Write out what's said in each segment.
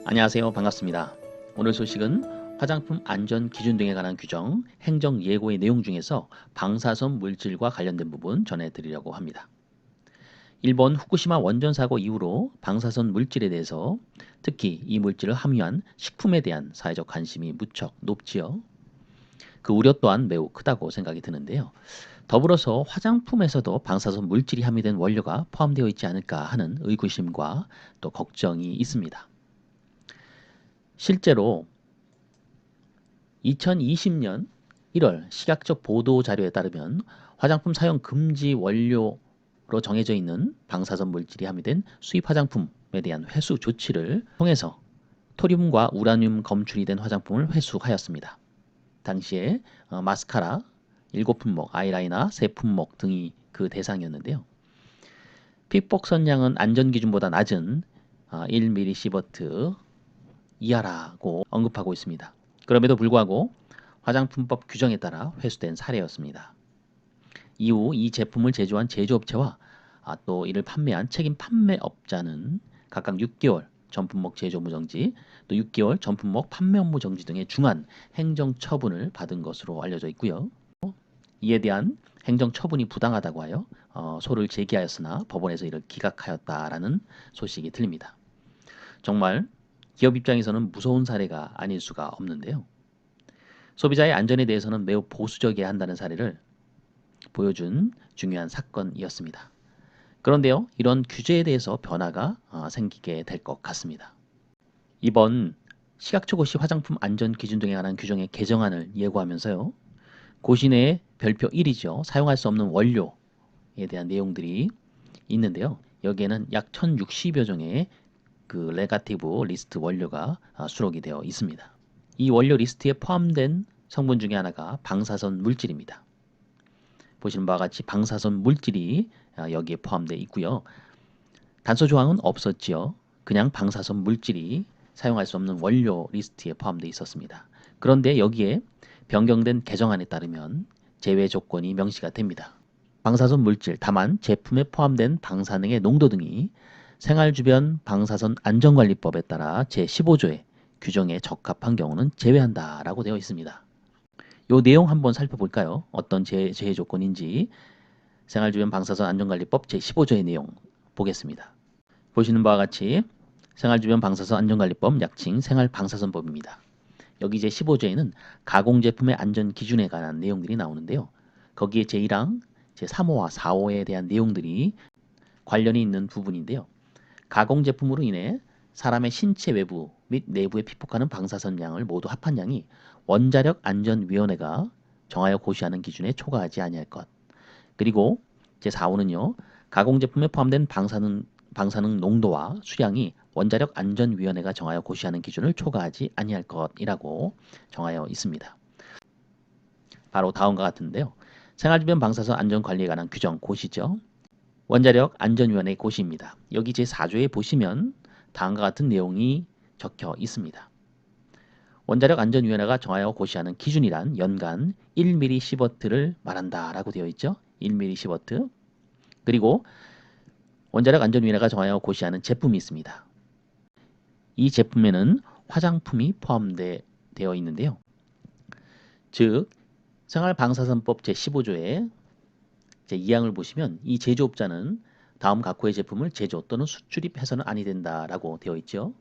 안녕하세요. 반갑습니다. 오늘 소식은 화장품 안전 기준 등에 관한 규정, 행정 예고의 내용 중에서 방사선 물질과 관련된 부분 전해드리려고 합니다. 일본 후쿠시마 원전 사고 이후로 방사선 물질에 대해서 특히 이 물질을 함유한 식품에 대한 사회적 관심이 무척 높지요. 그 우려 또한 매우 크다고 생각이 드는데요. 더불어서 화장품에서도 방사선 물질이 함유된 원료가 포함되어 있지 않을까 하는 의구심과 또 걱정이 있습니다. 실제로 2020년 1월 식약처 보도 자료에 따르면 화장품 사용 금지 원료로 정해져 있는 방사선 물질이 함유된 수입 화장품에 대한 회수 조치를 통해서 토륨과 우라늄 검출이 된 화장품을 회수하였습니다. 당시에 마스카라 7품목, 아이라이너 3품목 등이 그 대상이었는데요. 픽복 선량은 안전기준보다 낮은 1ml 시버트 이하라고 언급하고 있습니다. 그럼에도 불구하고 화장품법 규정에 따라 회수된 사례였습니다. 이후 이 제품을 제조한 제조업체와 또 이를 판매한 책임 판매업자는 각각 6개월 전품목 제조 무정지, 또 6개월 전품목 판매 업무 정지 등의 중한 행정 처분을 받은 것으로 알려져 있고요. 이에 대한 행정 처분이 부당하다고 하여 소를 제기하였으나 법원에서 이를 기각하였다라는 소식이 들립니다. 정말 기업 입장에서는 무서운 사례가 아닐 수가 없는데요. 소비자의 안전에 대해서는 매우 보수적이어야 한다는 사례를 보여준 중요한 사건이었습니다. 그런데요, 이런 규제에 대해서 변화가 생기게 될 것 같습니다. 이번 식약처 고시 화장품 안전 기준 등에 관한 규정의 개정안을 예고하면서요, 고시 내에 별표 1이죠. 사용할 수 없는 원료에 대한 내용들이 있는데요. 여기에는 약 1060여 종의 그 네거티브 리스트 원료가 수록이 되어 있습니다. 이 원료 리스트에 포함된 성분 중에 하나가 방사선 물질입니다. 보시는 바와 같이 방사선 물질이 여기에 포함되어 있고요. 단서 조항은 없었지요. 그냥 방사선 물질이 사용할 수 없는 원료 리스트에 포함되어 있었습니다. 그런데 여기에 변경된 개정안에 따르면 제외 조건이 명시가 됩니다. 방사선 물질, 다만 제품에 포함된 방사능의 농도 등이 생활주변 방사선 안전관리법에 따라 제15조의 규정에 적합한 경우는 제외한다라고 되어 있습니다. 이 내용 한번 살펴볼까요? 어떤 제외 조건인지 생활주변 방사선 안전관리법 제15조의 내용 보겠습니다. 보시는 바와 같이 생활주변 방사선 안전관리법 약칭 생활방사선법입니다. 여기 제15조에는 가공제품의 안전기준에 관한 내용들이 나오는데요. 거기에 제1항, 제3호와 4호에 대한 내용들이 관련이 있는 부분인데요. 가공제품으로 인해 사람의 신체 외부 및 내부에 피폭하는 방사선 양을 모두 합한 양이 원자력 안전위원회가 정하여 고시하는 기준에 초과하지 아니할 것. 그리고 제4호는요. 가공제품에 포함된 방사능 농도와 수량이 원자력 안전위원회가 정하여 고시하는 기준을 초과하지 아니할 것이라고 정하여 있습니다. 바로 다음과 같은데요. 생활주변 방사선 안전관리에 관한 규정 고시죠. 원자력 안전위원회 고시입니다. 여기 제4조에 보시면 다음과 같은 내용이 적혀 있습니다. 원자력 안전위원회가 정하여 고시하는 기준이란 연간 1ml 시버트를 말한다라고 되어 있죠. 1ml 시버트. 그리고 원자력 안전위원회가 정하여 고시하는 제품이 있습니다. 이 제품에는 화장품이 포함되어 있는데요. 즉 생활방사선법 제15조의 제2항을 보시면 이 제조업자는 다음 각호의 제품을 제조 또는 수출입해서는 아니 된다라고 되어 있죠.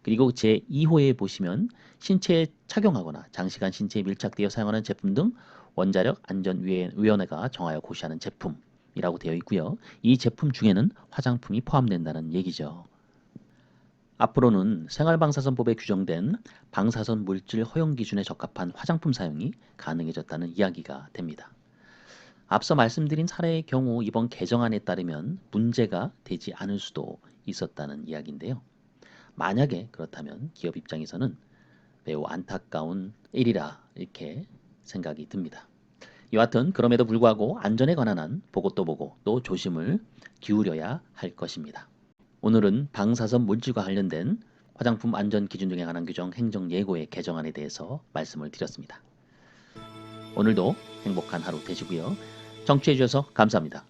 그리고 제2호에 보시면 신체에 착용하거나 장시간 신체에 밀착되어 사용하는 제품 등 원자력 안전위원회가 정하여 고시하는 제품이라고 되어 있고요. 이 제품 중에는 화장품이 포함된다는 얘기죠. 앞으로는 생활방사선법에 규정된 방사선 물질 허용 기준에 적합한 화장품 사용이 가능해졌다는 이야기가 됩니다. 앞서 말씀드린 사례의 경우 이번 개정안에 따르면 문제가 되지 않을 수도 있었다는 이야기인데요. 만약에 그렇다면 기업 입장에서는 매우 안타까운 일이라 이렇게 생각이 듭니다. 여하튼 그럼에도 불구하고 안전에 관한 한 보고 또 보고 또 조심을 기울여야 할 것입니다. 오늘은 방사선 물질과 관련된 화장품 안전 기준 등에 관한 규정 행정 예고의 개정안에 대해서 말씀을 드렸습니다. 오늘도 행복한 하루 되시고요. 청취해 주셔서 감사합니다.